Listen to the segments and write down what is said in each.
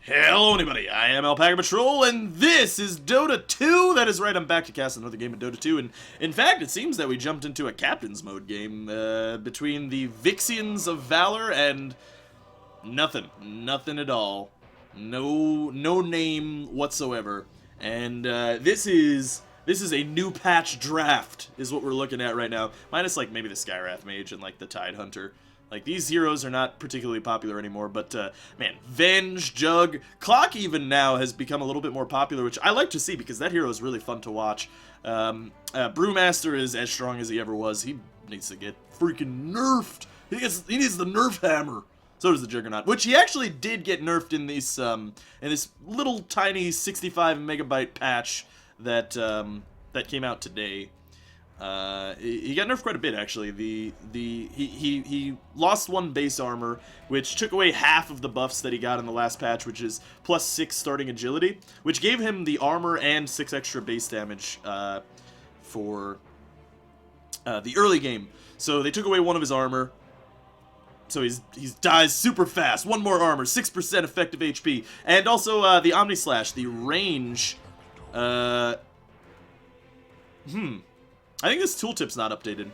Hello anybody, I am AlpacaPatrol, and this is Dota 2! That is right, I'm back to cast another game of Dota 2, and in fact, it seems that we jumped into a Captain's Mode game, between the Vixians of Valor and nothing at all. No name whatsoever. And, this is a new patch draft, is what we're looking at right now. Minus, like, maybe the Skywrath Mage and, like, the Tidehunter. Like, these heroes are not particularly popular anymore, but, man, Venge, Jug, Clock even now has become a little bit more popular, which I like to see because that hero is really fun to watch. Brewmaster is as strong as he ever was. He needs to get freaking nerfed. He needs the nerf hammer. So does the Juggernaut, which he actually did get nerfed in these, in this little tiny 65 megabyte patch that, that came out today. He got nerfed quite a bit, actually. He lost one base armor, which took away half of the buffs that he got in the last patch, which is plus 6 starting agility, which gave him the armor and 6 extra base damage, for, the early game. So they took away one of his armor, so he dies super fast. One more armor, 6% effective HP, and also, the Omni Slash, the range, I think this tooltip's not updated,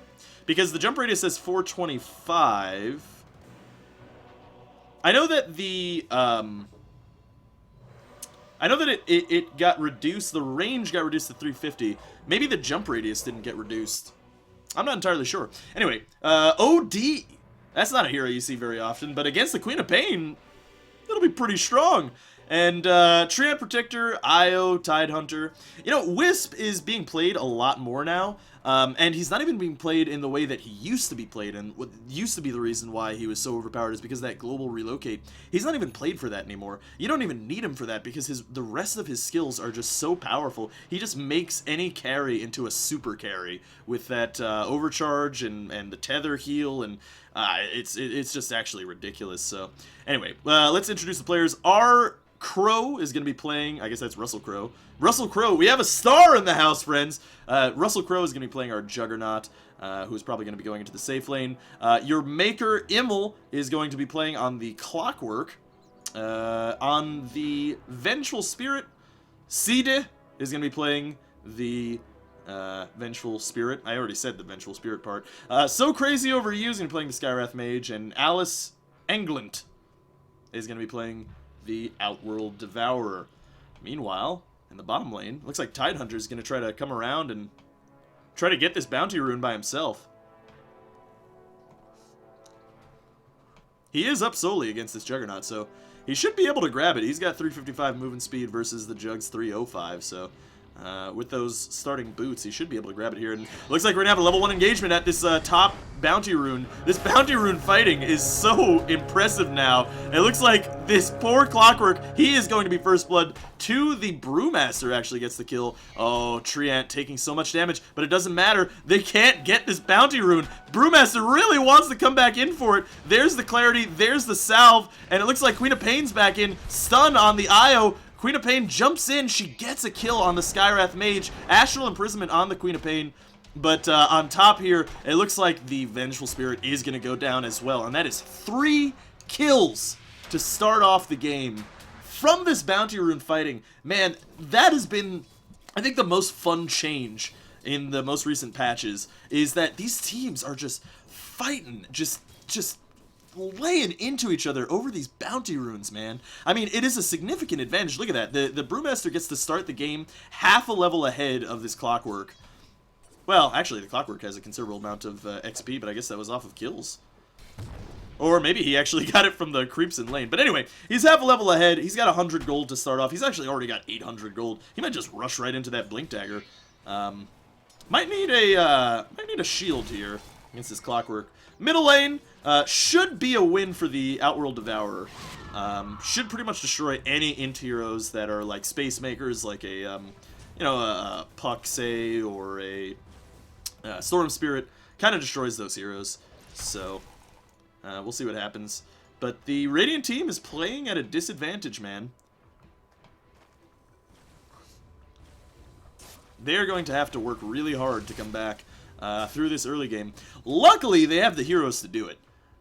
because the jump radius says 425. I know that the, I know that it got reduced, the range got reduced to 350. Maybe the jump radius didn't get reduced. I'm not entirely sure. Anyway, OD. That's not a hero you see very often, but against the Queen of Pain, it'll be pretty strong. And, Treant Protector, Io, Tidehunter. You know, Wisp is being played a lot more now, and he's not even being played in the way that he used to be played, and what used to be the reason why he was so overpowered is because of that global relocate. He's not even played for that anymore. You don't even need him for that, because the rest of his skills are just so powerful. He just makes any carry into a super carry with that, overcharge and the tether heal, and it's just actually ridiculous. So, anyway, let's introduce the players. Crow is going to be playing, I guess that's Russell Crowe. Russell Crowe, we have a star in the house, friends! Russell Crowe is going to be playing our Juggernaut, who's probably going to be going into the safe lane. Your Maker, Immel, is going to be playing on the Clockwork. On the Vengeful Spirit, Side is going to be playing the Vengeful Spirit. I already said the Vengeful Spirit part. So Crazy Over You is going to be playing the Skywrath Mage, and Alice Englund is going to be playing the Outworld Devourer. Meanwhile, in the bottom lane, looks like Tidehunter is going to try to come around and try to get this bounty rune by himself. He is up solely against this Juggernaut, so he should be able to grab it. He's got 355 movement speed versus the Jug's 305, so with those starting boots, he should be able to grab it here. And looks like we're going to have a level 1 engagement at this top bounty rune. This bounty rune fighting is so impressive now. It looks like this poor Clockwork, he is going to be first blood to the Brewmaster actually gets the kill. Oh, Treant taking so much damage, but it doesn't matter. They can't get this bounty rune. Brewmaster really wants to come back in for it. There's the clarity, there's the salve, and it looks like Queen of Pain's back in. Stun on the Io. Queen of Pain jumps in, she gets a kill on the Skywrath Mage. Astral Imprisonment on the Queen of Pain. But on top here, it looks like the Vengeful Spirit is going to go down as well. And that is 3 kills to start off the game from this bounty rune fighting. Man, that has been, I think, the most fun change in the most recent patches, is that these teams are just fighting, just laying into each other over these bounty runes, man. I mean, it is a significant advantage. Look at that. The Brewmaster gets to start the game half a level ahead of this Clockwork. Well, actually, the Clockwork has a considerable amount of XP, but I guess that was off of kills. Or maybe he actually got it from the creeps in lane. But anyway, he's half a level ahead. He's got 100 gold to start off. He's actually already got 800 gold. He might just rush right into that Blink Dagger. Might need a shield here against this Clockwork. Middle lane should be a win for the Outworld Devourer. Should pretty much destroy any int heroes that are like Space Makers, like a, you know, a Puck, say, or a Storm Spirit. Kind of destroys those heroes. So, we'll see what happens. But the Radiant team is playing at a disadvantage, man. They're going to have to work really hard to come back through this early game. Luckily, they have the heroes to do it.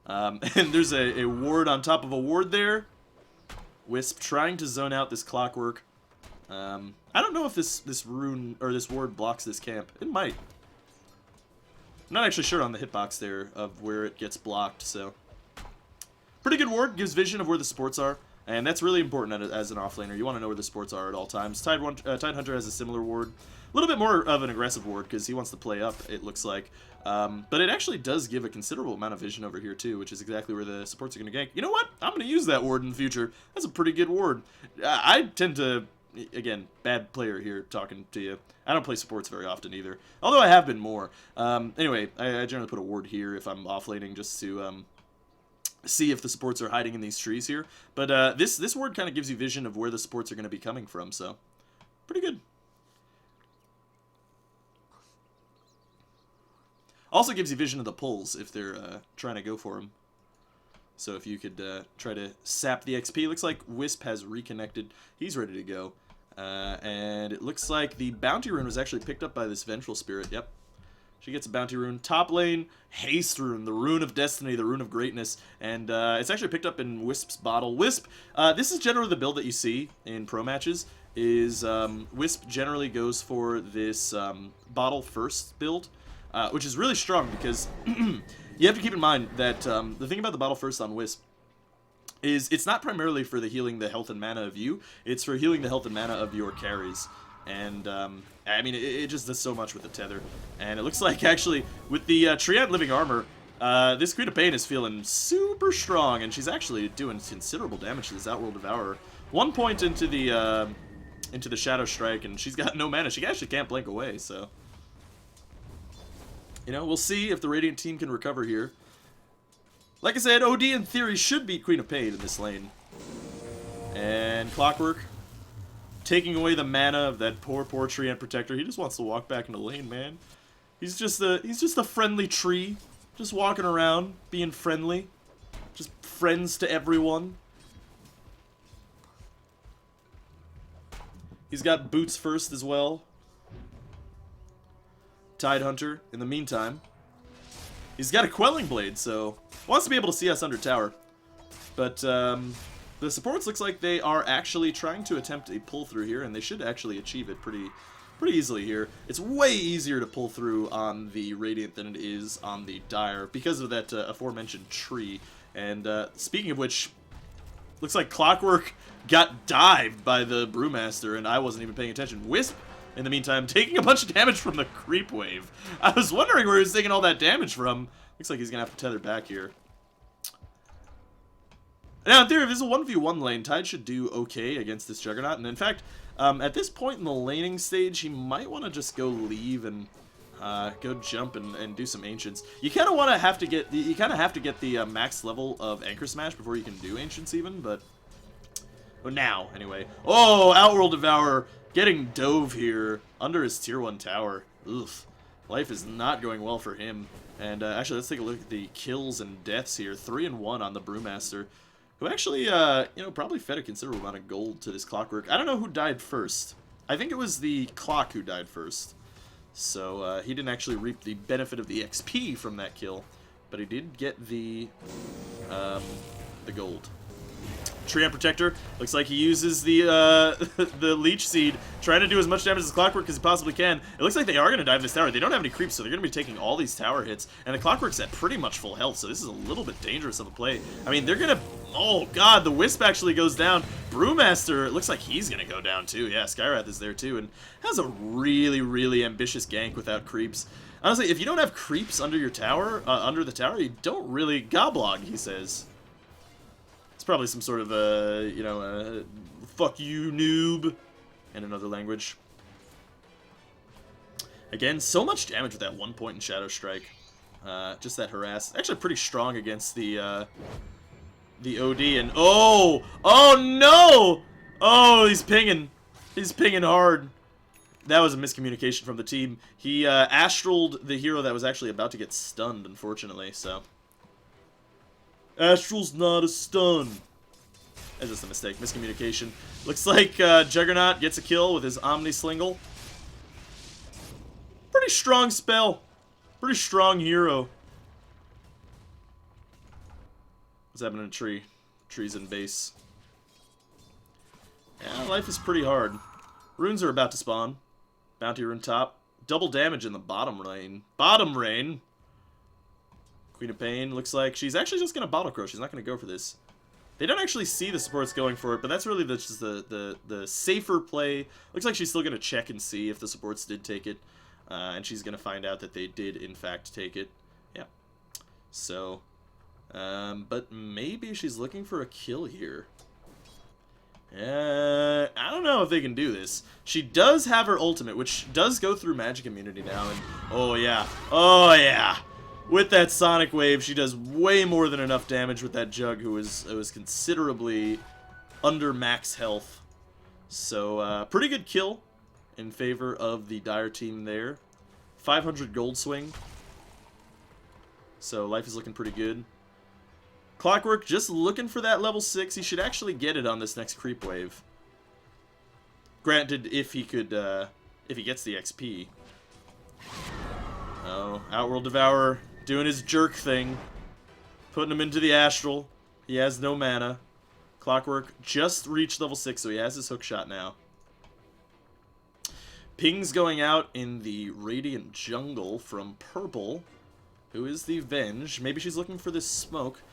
And there's a ward on top of a ward there. Wisp trying to zone out this Clockwork. I don't know if this rune or this ward blocks this camp. It might. I'm not actually sure on the hitbox there of where it gets blocked, so. Pretty good ward, gives vision of where the supports are, and that's really important as an offlaner. You want to know where the supports are at all times. Tide Hunter has a similar ward. A little bit more of an aggressive ward because he wants to play up, it looks like. But it actually does give a considerable amount of vision over here too, which is exactly where the supports are going to gank. You know what? I'm going to use that ward in the future. That's a pretty good ward. I tend to... Again, bad player here talking to you. I don't play supports very often either, although I have been more. Anyway, I generally put a ward here if I'm offlaning just to see if the supports are hiding in these trees here. But this ward kind of gives you vision of where the supports are going to be coming from, so pretty good. Also gives you vision of the pulls if they're trying to go for them. So if you could try to sap the XP. Looks like Wisp has reconnected. He's ready to go. And it looks like the bounty rune was actually picked up by this Vengeful Spirit. Yep. She gets a bounty rune. Top lane, Haste rune, the rune of destiny, the rune of greatness. And it's actually picked up in Wisp's bottle. Wisp, this is generally the build that you see in pro matches. Is Wisp generally goes for this bottle first build. Which is really strong because you have to keep in mind that the thing about the bottle first on Wisp is it's not primarily for the healing the health and mana of you, it's for healing the health and mana of your carries. And I mean, it just does so much with the tether. And it looks like actually with the Triad Living Armor, this Queen of Pain is feeling super strong, and she's actually doing considerable damage to this Outworld Devourer. 1 point into the Shadow Strike, and she's got no mana. She actually can't blink away, so. You know, we'll see if the Radiant team can recover here. Like I said, OD in theory should beat Queen of Pain in this lane. And Clockwork, taking away the mana of that poor Treant Protector. He just wants to walk back into lane, man. He's just a friendly tree. Just walking around, being friendly. Just friends to everyone. He's got boots first as well. Tide Hunter, in the meantime. He's got a Quelling Blade, so wants to be able to see us under tower. But the supports looks like they are actually trying to attempt a pull through here, and they should actually achieve it pretty easily here. It's way easier to pull through on the Radiant than it is on the Dire because of that aforementioned tree. And speaking of which, looks like Clockwork got dived by the Brewmaster, and I wasn't even paying attention. Wisp, in the meantime, taking a bunch of damage from the creep wave. I was wondering where he was taking all that damage from. Looks like he's going to have to tether back here. Now, in theory, if this is a 1v1 lane, Tide should do okay against this Juggernaut. And in fact, at this point in the laning stage, he might want to just go leave and go jump and do some Ancients. You kind of want to have to get the max level of Anchor Smash before you can do Ancients even, but now, anyway. Oh, Outworld Devourer getting dove here under his tier 1 tower. Oof. Life is not going well for him. And actually, let's take a look at the kills and deaths here. 3-1 on the Brewmaster, who actually, you know, probably fed a considerable amount of gold to this Clockwork. I don't know who died first. I think it was the Clock who died first. So he didn't actually reap the benefit of the XP from that kill, but he did get the gold. Treant Protector, looks like he uses the the Leech Seed, trying to do as much damage as Clockwork as he possibly can. It looks like they are going to dive this tower. They don't have any creeps, so they're going to be taking all these tower hits, and the Clockwork's at pretty much full health, so this is a little bit dangerous of a play. I mean, they're going to... Oh, God, the Wisp actually goes down. Brewmaster, it looks like he's going to go down, too. Yeah, Skywrath is there, too, and has a really, really ambitious gank without creeps. Honestly, if you don't have creeps under your tower, under the tower, you don't really... Goblog, he says. It's probably some sort of, you know, fuck you, noob, in another language. Again, so much damage with that 1 point in Shadow Strike. Just that harass. Actually pretty strong against the OD, and oh no! Oh, he's pinging. He's pinging hard. That was a miscommunication from the team. He astraled the hero that was actually about to get stunned, unfortunately, so... Astral's not a stun. That's just a mistake. Miscommunication. Looks like Juggernaut gets a kill with his Omni-Slingle. Pretty strong spell. Pretty strong hero. What's happening to tree? Trees in base. life is pretty hard. Runes are about to spawn. Bounty rune top. Double damage in the bottom lane. Bottom lane! Queen of Pain looks like she's actually just going to Bottle Crow. She's not going to go for this. They don't actually see the supports going for it, but that's really just the safer play. Looks like she's still going to check and see if the supports did take it. And she's going to find out that they did, in fact, take it. Yeah. So, but maybe she's looking for a kill here. I don't know if they can do this. She does have her ultimate, which does go through magic immunity now. And oh, yeah. Oh, yeah. With that Sonic Wave, she does way more than enough damage with that Jug, who was considerably under max health. So, pretty good kill in favor of the Dire team there. 500 gold swing. So, life is looking pretty good. Clockwork just looking for that level 6. He should actually get it on this next creep wave. Granted, if he could, if he gets the XP. Oh, Outworld Devourer doing his jerk thing. Putting him into the Astral. He has no mana. Clockwork just reached level 6, so he has his hook shot now. Ping's going out in the Radiant Jungle from Purple, who is the Venge. Maybe she's looking for this smoke.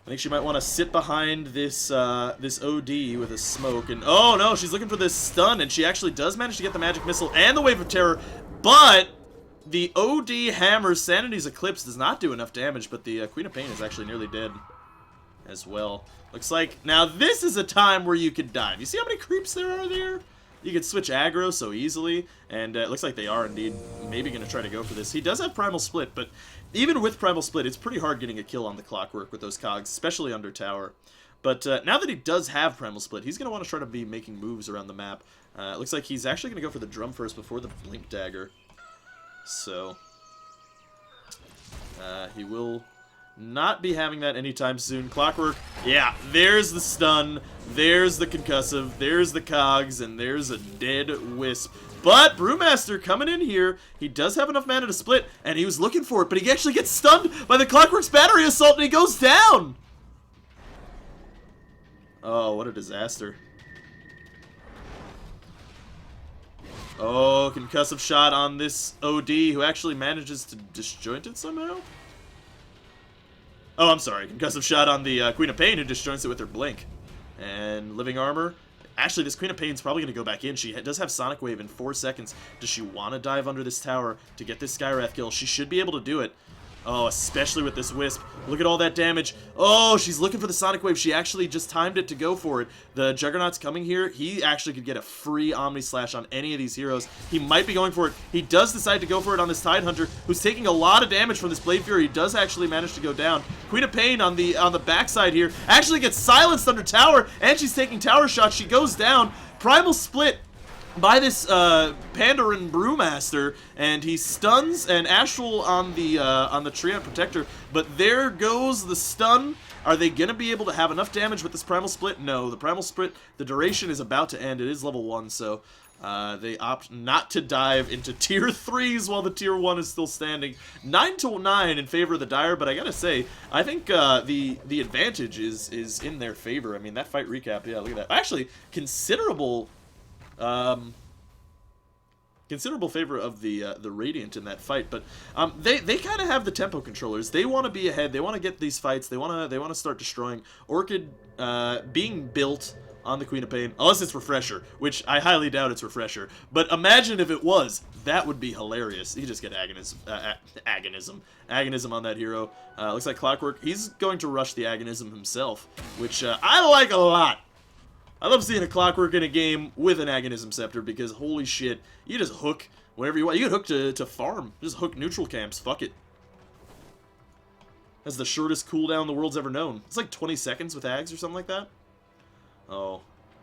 I think she might want to sit behind this this OD with a smoke, and oh no, she's looking for this stun, and she actually does manage to get the magic missile and the Wave of Terror, but the OD hammer Sanity's Eclipse does not do enough damage, but the Queen of Pain is actually nearly dead as well. Looks like now this is a time where you could dive. You see how many creeps there are there? You could switch aggro so easily, and it looks like they are indeed maybe going to try to go for this. He does have Primal Split, but even with Primal Split, it's pretty hard getting a kill on the Clockwork with those cogs, especially under tower. But now that he does have Primal Split, he's going to want to try to be making moves around the map. It looks like he's actually going to go for the Drum first before the Blink Dagger. So, he will not be having that anytime soon. Clockwork, yeah, there's the stun, there's the concussive, there's the cogs, and there's a dead wisp. But Brewmaster coming in here, he does have enough mana to split, and he was looking for it, but he actually gets stunned by the Clockwork's Battery Assault, and he goes down! Oh, what a disaster. Oh, concussive shot on this OD, who actually manages to disjoint it somehow? Oh, I'm sorry. Concussive shot on the Queen of Pain, who disjoints it with her Blink. And Living Armor. Actually, this Queen of Pain's probably going to go back in. She does have Sonic Wave in 4 seconds. Does she want to dive under this tower to get this Skywrath kill? She should be able to do it. Oh, especially with this Wisp. Look at all that damage. Oh, she's looking for the Sonic Wave. She actually just timed it to go for it. The Juggernaut's coming here. He actually could get a free Omni Slash on any of these heroes. He might be going for it. He does decide to go for it on this Tidehunter, who's taking a lot of damage from this Blade Fury. He does actually manage to go down. Queen of Pain on the backside here actually gets silenced under tower, and she's taking tower shots. She goes down. Primal Split by this Pandarin Brewmaster, and he stuns an Astral on the Treant Protector, but there goes the stun. Are they going to be able to have enough damage with this Primal Split? No, the Primal Split, the duration is about to end. It is level 1, so they opt not to dive into tier 3s while the tier 1 is still standing. 9-9 in favor of the Dire, but I gotta say, I think the advantage is in their favor. I mean, that fight recap, yeah, look at that. Actually, considerable favor of the Radiant in that fight, but they kind of have the tempo controllers. They want to be ahead. They want to get these fights. They want to start destroying. Orchid being built on the Queen of Pain, unless it's Refresher, which I highly doubt it's Refresher. But imagine if it was. That would be hilarious. You just get agonism on that hero. Looks like Clockwork. He's going to rush the agonism himself, which I like a lot. I love seeing a Clockwork in a game with an Agonism Scepter, because holy shit, you just hook whenever you want. You can hook to farm. Just hook neutral camps. Fuck it. That's the shortest cooldown the world's ever known. It's like 20 seconds with Ags or something like that. Oh,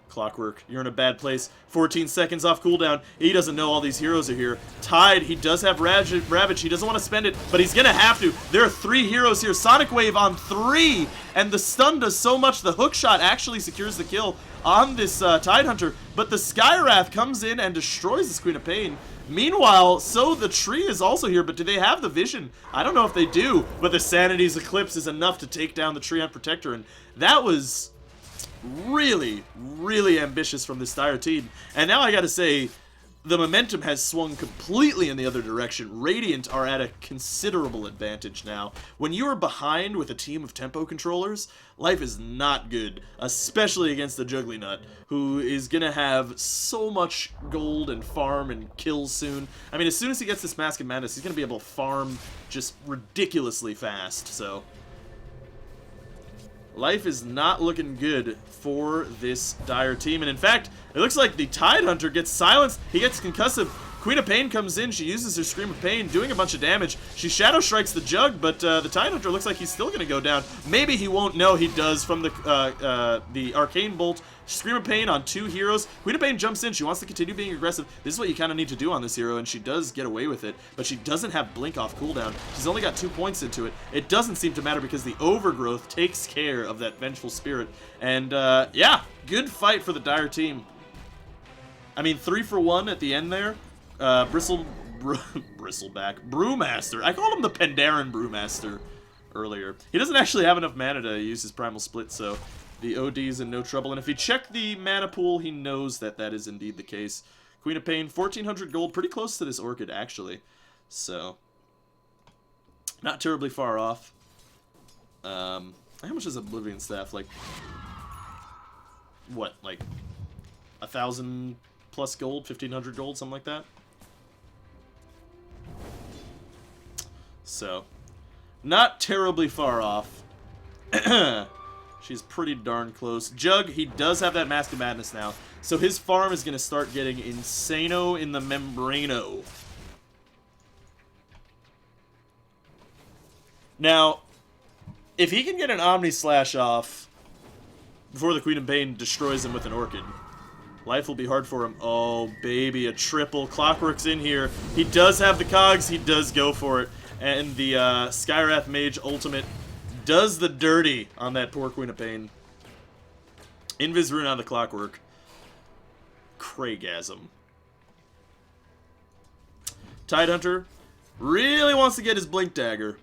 Clockwork, you're in a bad place. 14 seconds off cooldown. He doesn't know all these heroes are here. Tide, he does have Ravage. He doesn't want to spend it, but he's going to have to. There are 3 heroes here. Sonic Wave on 3, and the stun does so much. The hook shot actually secures the kill on this Tidehunter, but the Skywrath comes in and destroys this Queen of Pain. Meanwhile, so the tree is also here, but do they have the vision? I don't know if they do, but the Sanity's Eclipse is enough to take down the Treant Protector, and that was really, really really ambitious from this Dire team. And now I gotta say, the momentum has swung completely in the other direction. Radiant are at a considerable advantage now. When you are behind with a team of tempo controllers, life is not good, especially against the Juggernaut, who is going to have so much gold and farm and kills soon. I mean, as soon as he gets this Mask of Madness, he's going to be able to farm just ridiculously fast, so life is not looking good for this Dire team. And in fact, it looks like the Tidehunter gets silenced. He gets concussive. Queen of Pain comes in. She uses her Scream of Pain, doing a bunch of damage. She Shadow Strikes the Jug, but the Tidehunter looks like he's still going to go down. Maybe he won't. No, he does from the Arcane Bolt. Scream of Pain on 2 heroes. Queen of Pain jumps in. She wants to continue being aggressive. This is what you kind of need to do on this hero, and she does get away with it. But she doesn't have Blink off cooldown. She's only got 2 points into it. It doesn't seem to matter because the Overgrowth takes care of that Vengeful Spirit. And, yeah, good fight for the Dire team. I mean, 3 for 1 at the end there. Bristleback. Brewmaster. I called him the Pandaren Brewmaster earlier. He doesn't actually have enough mana to use his Primal Split, so the OD's in no trouble. And if you check the mana pool, he knows that that is indeed the case. Queen of Pain, 1,400 gold. Pretty close to this Orchid, actually. So, not terribly far off. How much is Oblivion Staff? Like, what? Like, 1,000 plus gold? 1,500 gold? Something like that? So, not terribly far off. She's pretty darn close. Jug, he does have that Mask of Madness now, so his farm is going to start getting insano in the Membrano. Now, if he can get an Omni Slash off before the Queen of Pain destroys him with an Orchid, life will be hard for him. Oh, baby, a triple. Clockwork's in here. He does have the cogs. He does go for it. And the Skywrath Mage ultimate does the dirty on that poor Queen of Pain. Invis rune on the Clockwork. Craigasm. Tidehunter really wants to get his Blink Dagger.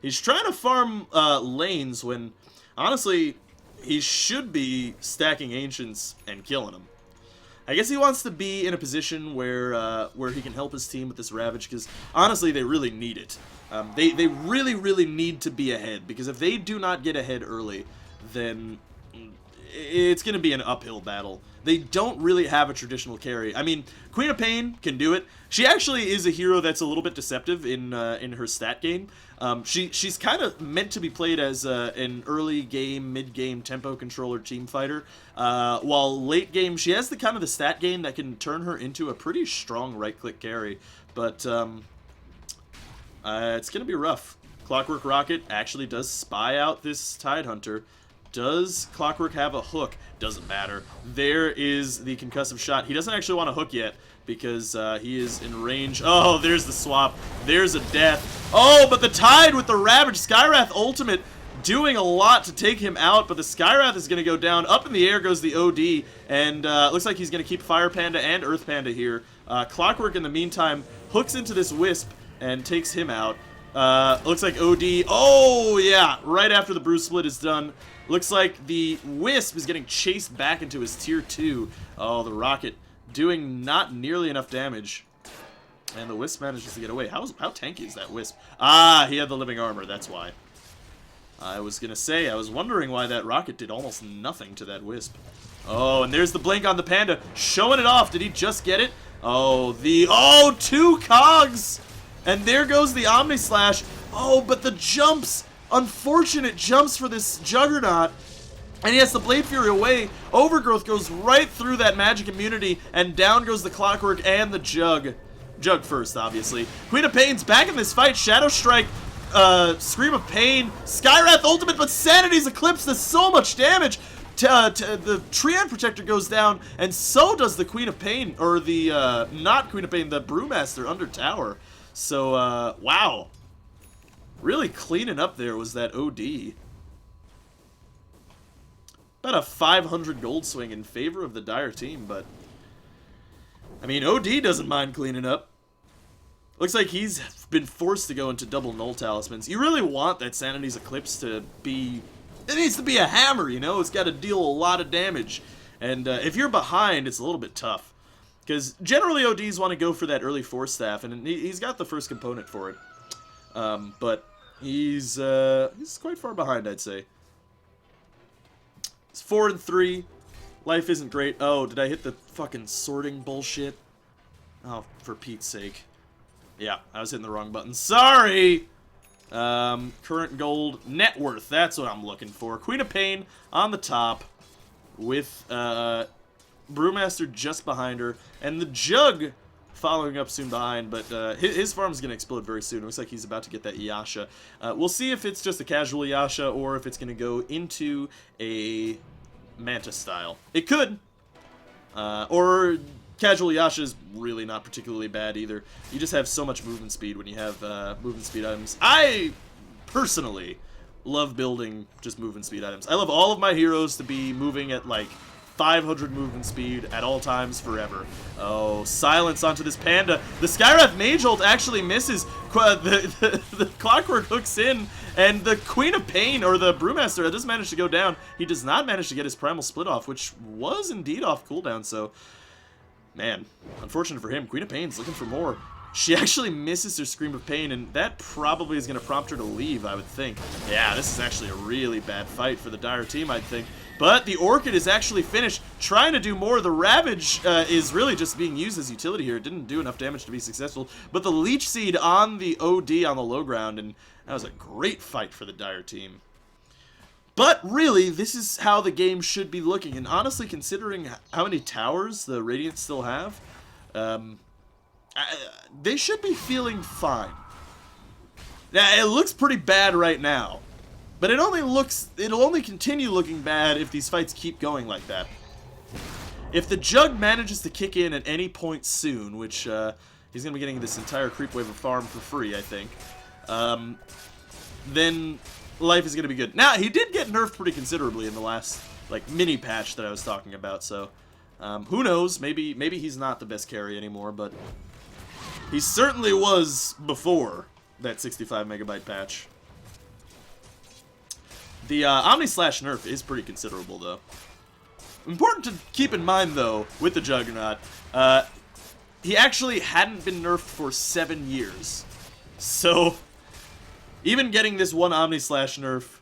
He's trying to farm lanes when, honestly, he should be stacking Ancients and killing them. I guess he wants to be in a position where he can help his team with this Ravage, because honestly, they really need it. They really, really need to be ahead, because if they do not get ahead early, then it's going to be an uphill battle. They don't really have a traditional carry. I mean, Queen of Pain can do it. She actually is a hero that's a little bit deceptive in her stat game. She's kind of meant to be played as an early game, mid game tempo controller team fighter. While late game, she has the kind of the stat game that can turn her into a pretty strong right click carry. But it's gonna be rough. Clockwork Rocket actually does spy out this Tidehunter. Does Clockwork have a hook? Doesn't matter. There is the concussive shot. He doesn't actually want to hook yet because he is in range. Oh, there's the swap. There's a death. Oh, but the Tide with the Ravage. Skywrath ultimate doing a lot to take him out, but the Skywrath is going to go down. Up in the air goes the OD, and looks like he's going to keep Fire Panda and Earth Panda here. Clockwork, in the meantime, hooks into this Wisp and takes him out. Looks like OD. Oh, yeah, right after the Bruise Split is done. Looks like the Wisp is getting chased back into his tier 2. Oh, the Rocket doing not nearly enough damage. And the Wisp manages to get away. How tanky is that Wisp? Ah, he had the living armor, that's why. I was going to say, I was wondering why that Rocket did almost nothing to that Wisp. Oh, and there's the blink on the Panda, showing it off. Did he just get it? Oh, 2 cogs! And there goes the Omni Slash. Oh, but the jumps! Unfortunate jumps for this Juggernaut. And he has the Blade Fury away. Overgrowth goes right through that magic immunity, and down goes the Clockwork and the Jug. Jug first, obviously. Queen of Pain's back in this fight. Shadow Strike, Scream of Pain, Skywrath ultimate, but Sanity's Eclipse does so much damage. The Treant Protector goes down, and so does the Queen of Pain, or the, not Queen of Pain, the Brewmaster under tower. So, wow. Really cleaning up there was that OD. About a 500 gold swing in favor of the Dire team, but I mean, OD doesn't mind cleaning up. Looks like he's been forced to go into double null talismans. You really want that Sanity's Eclipse to be... It needs to be a hammer, you know? It's got to deal a lot of damage. And if you're behind, it's a little bit tough. Because generally ODs want to go for that early Force Staff, and he's got the first component for it. But he's quite far behind, I'd say. It's 4 and 3. Life isn't great. Oh, did I hit the fucking sorting bullshit? Oh, for Pete's sake. Yeah, I was hitting the wrong button. Sorry! Current gold net worth. That's what I'm looking for. Queen of Pain on the top with Brewmaster just behind her, and the Jug following up soon behind, but his farm's going to explode very soon. It looks like he's about to get that Yasha. We'll see if it's just a casual Yasha or if it's going to go into a Manta style. It could. Or casual Yasha is really not particularly bad either. You just have so much movement speed when you have movement speed items. I personally love building just movement speed items. I love all of my heroes to be moving at like 500 movement speed at all times forever. Oh, silence onto this panda. The Skywrath Mage ult actually misses. The Clockwork hooks in, and the Queen of Pain, or the Brewmaster, does manage to go down. He does not manage to get his Primal Split off, which was indeed off cooldown, so... Man, unfortunate for him. Queen of Pain's looking for more. She actually misses her Scream of Pain, and that probably is going to prompt her to leave, I would think. Yeah, this is actually a really bad fight for the Dire team, I'd think. But the Orchid is actually finished, trying to do more. The Ravage is really just being used as utility here. It didn't do enough damage to be successful. But the Leech Seed on the OD on the low ground, and that was a great fight for the Dire team. But really, this is how the game should be looking. And honestly, considering how many towers the Radiant still have, they should be feeling fine. Now, it looks pretty bad right now. But it'll only continue looking bad if these fights keep going like that. If the Jug manages to kick in at any point soon, which he's going to be getting this entire creep wave of farm for free, I think, then life is going to be good. Now, he did get nerfed pretty considerably in the last like mini patch that I was talking about, so who knows? Maybe he's not the best carry anymore, but he certainly was before that 65 megabyte patch. The Omni Slash nerf is pretty considerable, though. Important to keep in mind, though, with the Juggernaut, he actually hadn't been nerfed for 7 years. So, even getting this one Omni Slash nerf,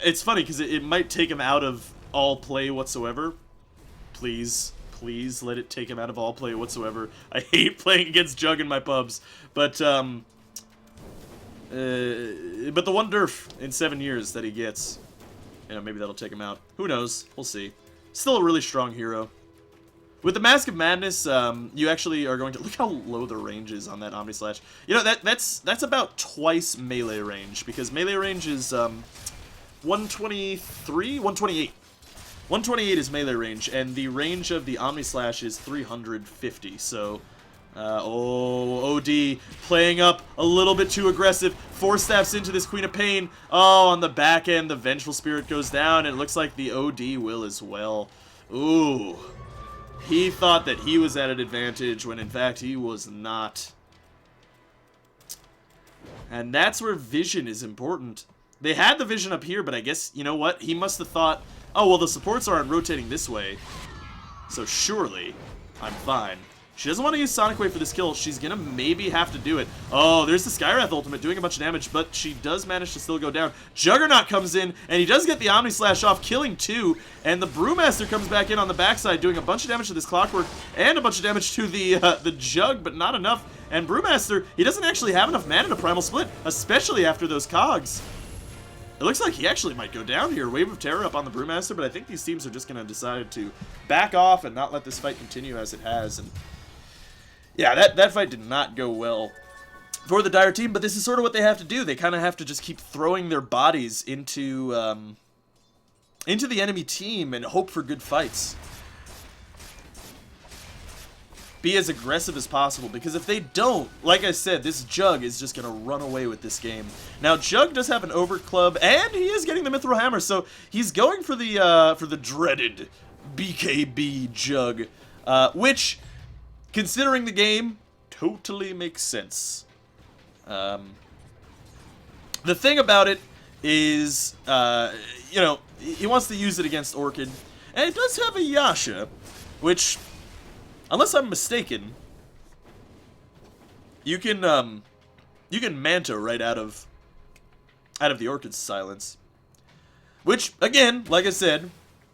it's funny, because it might take him out of all play whatsoever. Please, please let it take him out of all play whatsoever. I hate playing against Jug in my pubs, but the one nerf in 7 years that he gets, you know, maybe that'll take him out. Who knows? We'll see. Still a really strong hero. With the Mask of Madness, you actually are going to... Look how low the range is on that Omni Slash. You know, that's about twice melee range, because melee range is 123? 128. 128 is melee range, and the range of the Omni Slash is 350, so... OD playing up a little bit too aggressive. Force Staffs into this Queen of Pain. Oh, on the back end, the Vengeful Spirit goes down, and it looks like the OD will as well. Ooh. He thought that he was at an advantage when in fact he was not. And that's where vision is important. They had the vision up here, but I guess, you know what? He must have thought, oh, well, the supports aren't rotating this way, so surely I'm fine. She doesn't want to use Sonic Wave for this kill. She's going to maybe have to do it. Oh, there's the Skywrath ultimate doing a bunch of damage, but she does manage to still go down. Juggernaut comes in, and he does get the Omni Slash off, killing 2. And the Brewmaster comes back in on the backside, doing a bunch of damage to this Clockwork, and a bunch of damage to the Jug, but not enough. And Brewmaster, he doesn't actually have enough mana to Primal Split, especially after those cogs. It looks like he actually might go down here. Wave of Terror up on the Brewmaster, but I think these teams are just going to decide to back off and not let this fight continue as it has. And yeah, that fight did not go well for the Dire team, but this is sort of what they have to do. They kind of have to just keep throwing their bodies into the enemy team and hope for good fights. Be as aggressive as possible, because if they don't, like I said, this Jug is just going to run away with this game. Now, Jug does have an Overclub, and he is getting the Mithril Hammer, so he's going for the dreaded BKB Jug, which, considering the game, totally makes sense. The thing about it is, you know, he wants to use it against Orchid. And it does have a Yasha, which, unless I'm mistaken, you can Manta right out of the Orchid's silence. Which, again, like I said,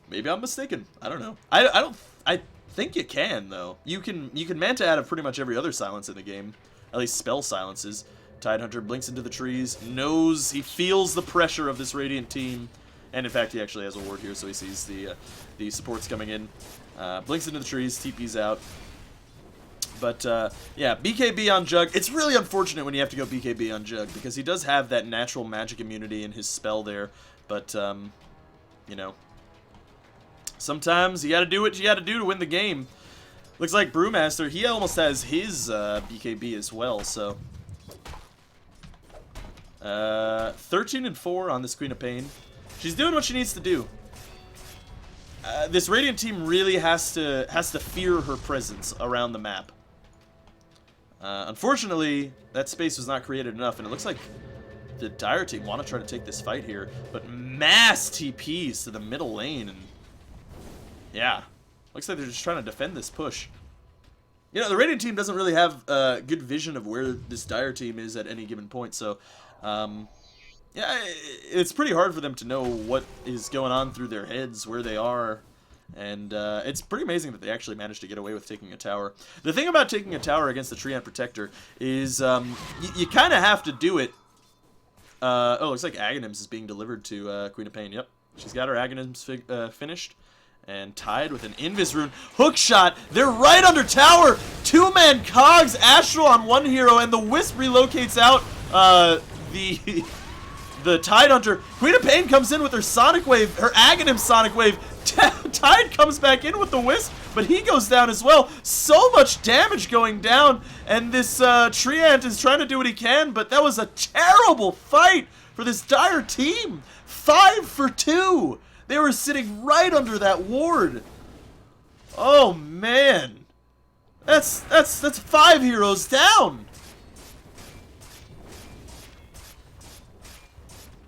maybe I'm mistaken. I don't know. I think you can, though. You can Manta out of pretty much every other silence in the game. At least spell silences. Tidehunter blinks into the trees, knows, he feels the pressure of this Radiant team. And in fact, he actually has a ward here, so he sees the supports coming in. Blinks into the trees, TP's out. But, yeah, BKB on Jug. It's really unfortunate when you have to go BKB on Jug, because he does have that natural magic immunity in his spell there. But, you know, sometimes you gotta do what you gotta do to win the game. Looks like Brewmaster, he almost has his BKB as well, so... 13-4 on this Queen of Pain. She's doing what she needs to do. This Radiant team really has to fear her presence around the map. Unfortunately, that space was not created enough, and it looks like the Dire team want to try to take this fight here, but mass TPs to the middle lane, and yeah, looks like they're just trying to defend this push. You know, the Radiant team doesn't really have a good vision of where this Dire team is at any given point, so yeah, it's pretty hard for them to know what is going on through their heads, where they are, and it's pretty amazing that they actually managed to get away with taking a tower. The thing about taking a tower against the Treant Protector is you kind of have to do it. Oh, looks like Aghanims is being delivered to Queen of Pain. Yep, she's got her Aghanims finished. And tied with an Invis rune. Hook shot. They're right under tower. Two-man cogs. Astral on one hero. And the Wisp relocates out the Tidehunter. Queen of Pain comes in with her Sonic Wave. Her Aghanim Sonic Wave. Tide comes back in with the Wisp. But he goes down as well. So much damage going down. And this Treant is trying to do what he can. But that was a terrible fight for this Dire team. 5 for 2. They were sitting right under that ward. Oh man, that's 5 heroes down.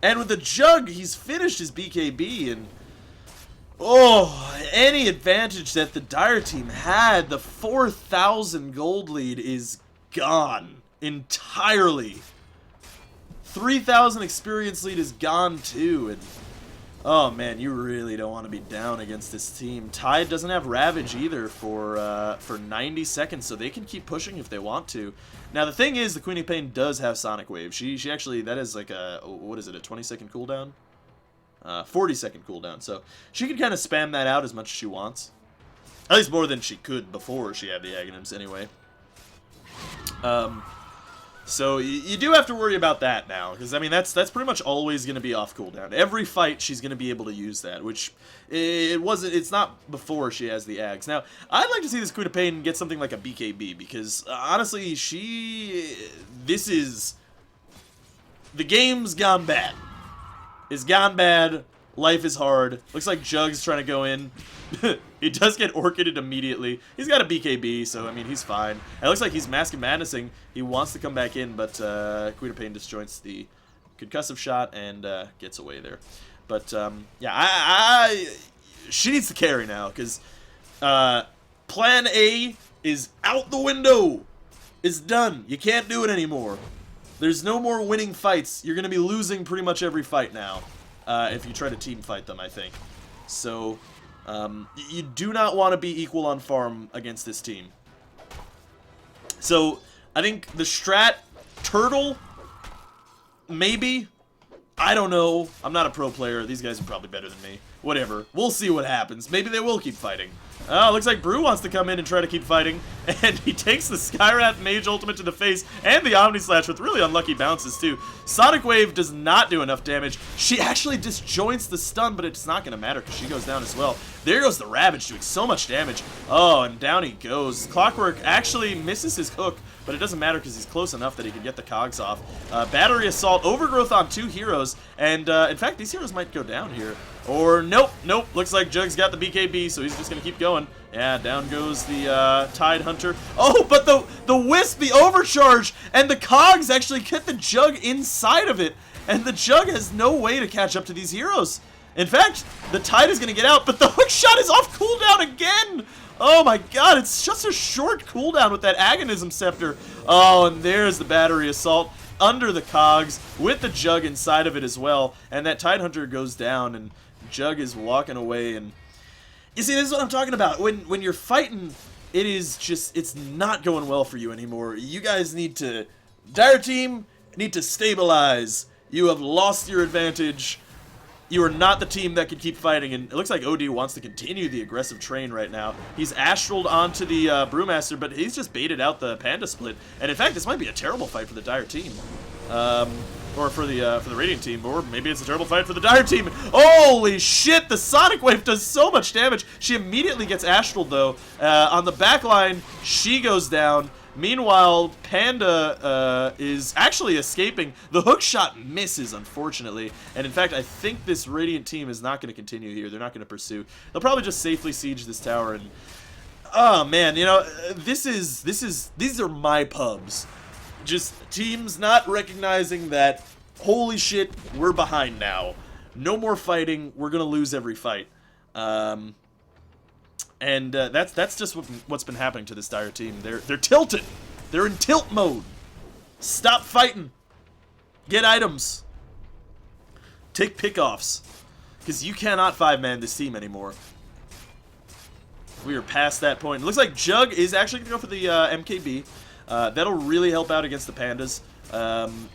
And with the Jug, he's finished his BKB, and oh, any advantage that the Dire team had, the 4,000 gold lead is gone entirely. 3,000 experience lead is gone too, and oh man, you really don't want to be down against this team. Tide doesn't have Ravage either for 90 seconds, so they can keep pushing if they want to. Now the thing is, the Queen of Pain does have Sonic Wave. She actually, that is like a, what is it, a 20-second cooldown? 40-second cooldown, so she can kind of spam that out as much as she wants. At least more than she could before she had the Aghanims anyway. So you do have to worry about that now, because I mean that's pretty much always going to be off cooldown. Every fight she's going to be able to use that, which it's not before she has the Ags. Now I'd like to see this Queen of Pain get something like a BKB, because honestly the game's gone bad. It's gone bad. Life is hard. Looks like Jug's trying to go in. He does get Orchided immediately. He's got a BKB, so, I mean, he's fine. It looks like he's Mask and Madnessing. He wants to come back in, but Queen of Pain disjoints the concussive shot and gets away there. But, yeah, she needs to carry now, because Plan A is out the window. It's done. You can't do it anymore. There's no more winning fights. You're going to be losing pretty much every fight now. If you try to team fight them, I think. So, you do not want to be equal on farm against this team. So, I think the strat, Turtle, maybe. I don't know. I'm not a pro player. These guys are probably better than me. Whatever. We'll see what happens. Maybe they will keep fighting. Oh, looks like Brew wants to come in and try to keep fighting. And he takes the Skywrath Mage Ultimate to the face and the Omni Slash with really unlucky bounces, too. Sonic Wave does not do enough damage. She actually disjoints the stun, but it's not going to matter because she goes down as well. There goes the Ravage doing so much damage. Oh, and down he goes. Clockwork actually misses his hook, but it doesn't matter because he's close enough that he can get the cogs off. Battery Assault, Overgrowth on 2 heroes, and in fact, these heroes might go down here. Or nope. Looks like Jug's got the BKB, so he's just gonna keep going. Yeah, down goes the Tidehunter. Oh, but the Wisp, the overcharge, and the cogs actually get the Jug inside of it. and the Jug has no way to catch up to these heroes. In fact, the Tide is going to get out, but the hook shot is off cooldown again! Oh my god, it's just a short cooldown with that Agonism Scepter. Oh, and there's the Battery Assault under the cogs with the Jug inside of it as well. And that Tide Hunter goes down, and Jug is walking away. And you see, this is what I'm talking about. When you're fighting, it is just, it's not going well for you anymore. You guys need to, Dire Team, need to stabilize. You have lost your advantage. You are not the team that can keep fighting, and it looks like OD wants to continue the aggressive train right now. He's astraled onto the Brewmaster, but he's just baited out the Panda split. And in fact, this might be a terrible fight for the Dire team. Or for the Radiant team, or maybe it's a terrible fight for the Dire team. Holy shit, the Sonic Wave does so much damage. She immediately gets astraled, though. On the back line, she goes down. Meanwhile, Panda is actually escaping. The hook shot misses, unfortunately. And in fact, I think this Radiant team is not going to continue here. They're not going to pursue. They'll probably just safely siege this tower. And oh man, you know, these are my pubs. Just teams not recognizing that, holy shit, we're behind now. No more fighting. We're going to lose every fight. And that's just what's been happening to this Dire team. They're tilted. They're in tilt mode. Stop fighting. Get items. Take pickoffs. Because you cannot 5-man this team anymore. We are past that point. It looks like Jug is actually going to go for the MKB. That'll really help out against the Pandas.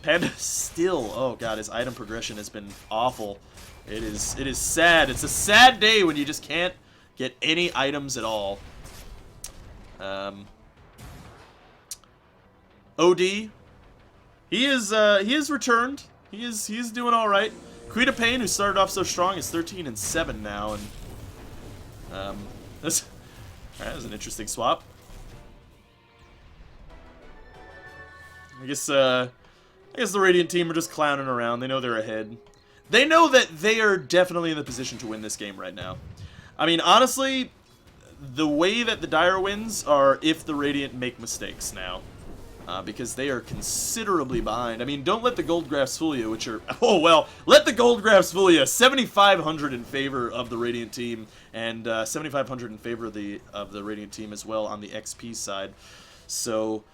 Panda still, oh god, his item progression has been awful. It is sad. It's a sad day when you just can't get any items at all. OD, he is returned. He is doing all right. Queen of Pain, who started off so strong, is 13-7 now, and that was an interesting swap. I guess the Radiant team are just clowning around. They know they're ahead. They know that they are definitely in the position to win this game right now. I mean, honestly, the way that the Dire wins are if the Radiant make mistakes now. Because they are considerably behind. I mean, don't let the gold graphs fool you, which are... Oh, well, let the gold graphs fool you. 7,500 in favor of the Radiant team, and 7,500 in favor of the Radiant team as well on the XP side. So,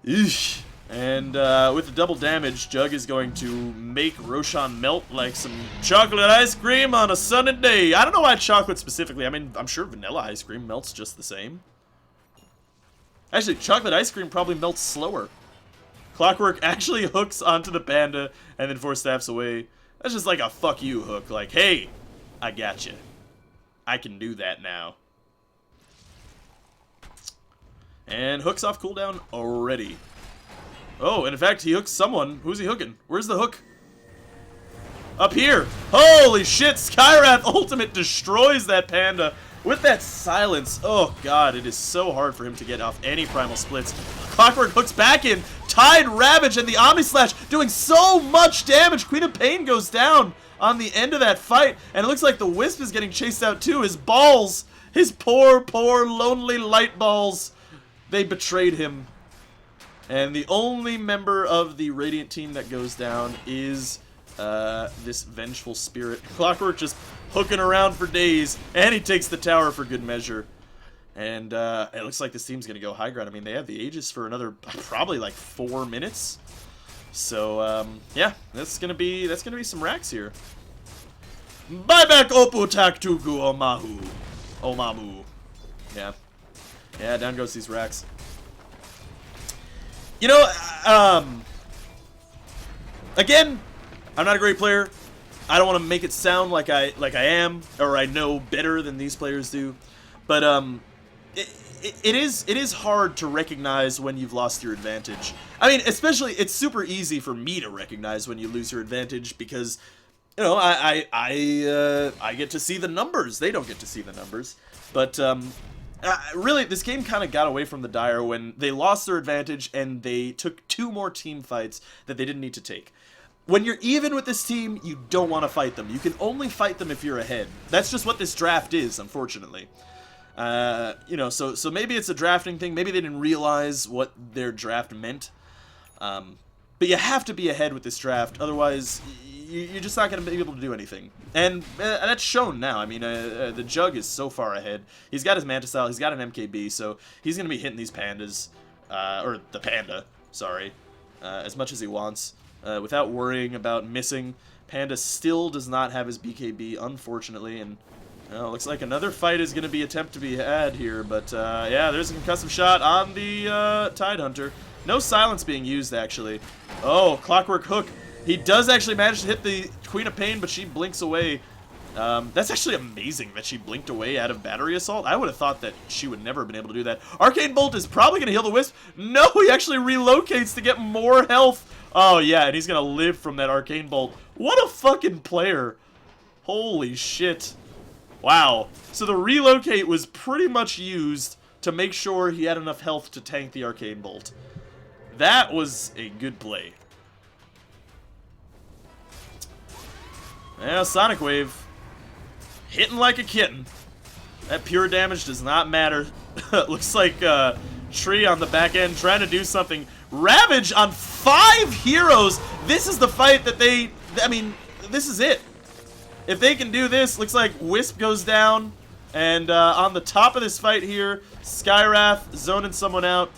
eesh. And with the double damage, Jug is going to make Roshan melt like some chocolate ice cream on a sunny day. I don't know why chocolate specifically. I mean, I'm sure vanilla ice cream melts just the same. Actually, chocolate ice cream probably melts slower. Clockwork actually hooks onto the Panda and then 4 staffs away. That's just like a fuck you hook. Like, hey, I got you. I can do that now. And hooks off cooldown already. Oh, and in fact, he hooks someone. Who's he hooking? Where's the hook? Up here. Holy shit, Skywrath Ultimate destroys that Panda with that silence. Oh god, it is so hard for him to get off any primal splits. Clockwork hooks back in. Tide Ravage and the Omni Slash doing so much damage. Queen of Pain goes down on the end of that fight. And it looks like the Wisp is getting chased out too. His balls, his poor, poor, lonely light balls, they betrayed him. And the only member of the Radiant team that goes down is this Vengeful Spirit. Clockwork just hooking around for days, and he takes the tower for good measure. And it looks like this team's going to go high ground. I mean, they have the Aegis for another probably like 4 minutes. So, yeah, that's gonna be some racks here. Buyback Opu Taktugu Omahu. Omamu. Yeah. Yeah, down goes these racks. You know, again, I'm not a great player. I don't want to make it sound like I am, or I know better than these players do. But it is hard to recognize when you've lost your advantage. I mean, especially it's super easy for me to recognize when you lose your advantage because, you know, I get to see the numbers. They don't get to see the numbers. But really, this game kind of got away from the Dire when they lost their advantage and they took 2 more team fights that they didn't need to take. When you're even with this team, you don't want to fight them. You can only fight them if you're ahead. That's just what this draft is, unfortunately. You know, so maybe it's a drafting thing. Maybe they didn't realize what their draft meant. But But you have to be ahead with this draft, otherwise you're just not going to be able to do anything. And that's shown now. I mean, the Jug is so far ahead. He's got his Manta Style, he's got an MKB, so he's going to be hitting these pandas, or the panda, sorry, as much as he wants, without worrying about missing. Panda still does not have his BKB, unfortunately, and looks like another fight is going to be attempt to be had here, but yeah, there's a concussive shot on the Tidehunter. No silence being used, actually. Oh, Clockwork Hook. He does actually manage to hit the Queen of Pain, but she blinks away. That's actually amazing that she blinked away out of Battery Assault. I would have thought that she would never have been able to do that. Arcane Bolt is probably going to heal the Wisp. No, he actually relocates to get more health. Oh, yeah, and he's going to live from that Arcane Bolt. What a fucking player. Holy shit. Wow. So the relocate was pretty much used to make sure he had enough health to tank the Arcane Bolt. That was a good play. Yeah, Sonic Wave. Hitting like a kitten. That pure damage does not matter. Looks like Tree on the back end trying to do something. Ravage on 5 heroes. This is the fight that I mean, this is it. If they can do this, looks like Wisp goes down. And on the top of this fight here, Skywrath zoning someone out.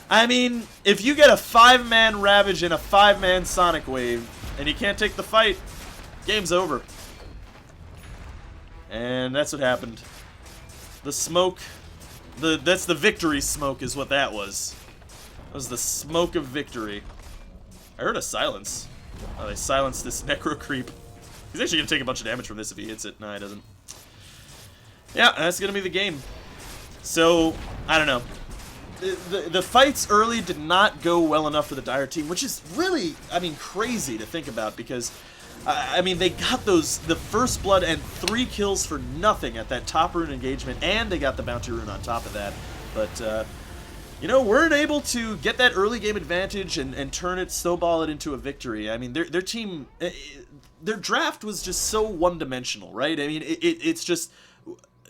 I mean, if you get a 5-man Ravage and a 5-man Sonic Wave, and you can't take the fight, game's over. And that's what happened. The smoke, that's the victory smoke is what that was. That was the smoke of victory. I heard a silence. Oh, they silenced this Necro Creep. He's actually going to take a bunch of damage from this if he hits it. No, he doesn't. Yeah, that's going to be the game. So, I don't know. The fights early did not go well enough for the Dire team, which is really, I mean, crazy to think about because, I mean, they got the first blood and 3 kills for nothing at that top rune engagement, and they got the bounty rune on top of that. But, you know, weren't able to get that early game advantage and turn it, snowball it into a victory. I mean, their team, their draft was just so one-dimensional, right? I mean, it's just,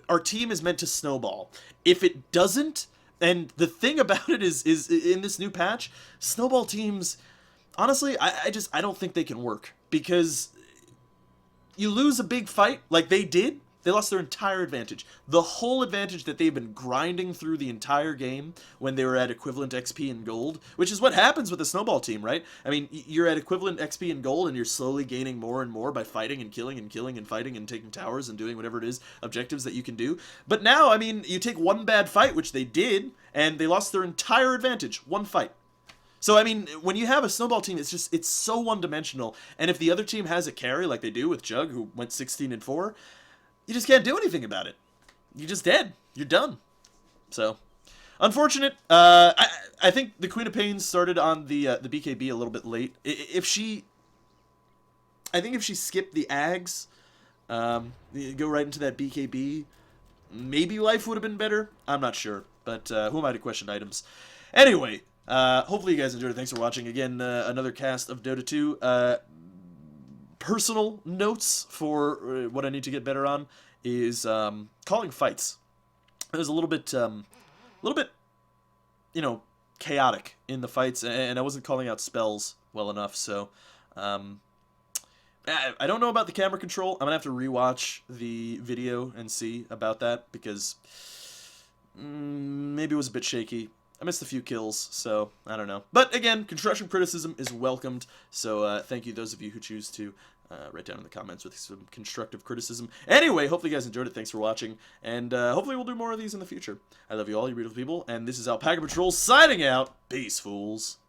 our team is meant to snowball. If it doesn't, and the thing about it is in this new patch, snowball teams, honestly, I don't think they can work. Because you lose a big fight like they did, they lost their entire advantage. The whole advantage that they've been grinding through the entire game when they were at equivalent XP and gold, which is what happens with a snowball team, right? I mean, you're at equivalent XP and gold and you're slowly gaining more and more by fighting and killing and fighting and taking towers and doing whatever it is, objectives that you can do. But now, I mean, you take one bad fight, which they did, and they lost their entire advantage. One fight. So, I mean, when you have a snowball team, it's so one-dimensional. And if the other team has a carry like they do with Jug, who went 16-4, you just can't do anything about it. You're just dead. You're done. So, unfortunate. I think the Queen of Pain started on the BKB a little bit late. I think if she skipped the Ags, go right into that BKB, maybe life would have been better. I'm not sure. But who am I to question items? Anyway, hopefully you guys enjoyed it. Thanks for watching. Again, another cast of Dota 2. Personal notes for what I need to get better on is calling fights. It was a little bit, you know, chaotic in the fights, and I wasn't calling out spells well enough. So, I don't know about the camera control. I'm gonna have to rewatch the video and see about that because maybe it was a bit shaky. I missed a few kills, so I don't know. But again, constructive criticism is welcomed, so thank you those of you who choose to write down in the comments with some constructive criticism. Anyway, hopefully you guys enjoyed it. Thanks for watching, and hopefully we'll do more of these in the future. I love you all, you beautiful people, and this is AlpacaPatrol signing out. Peace, fools.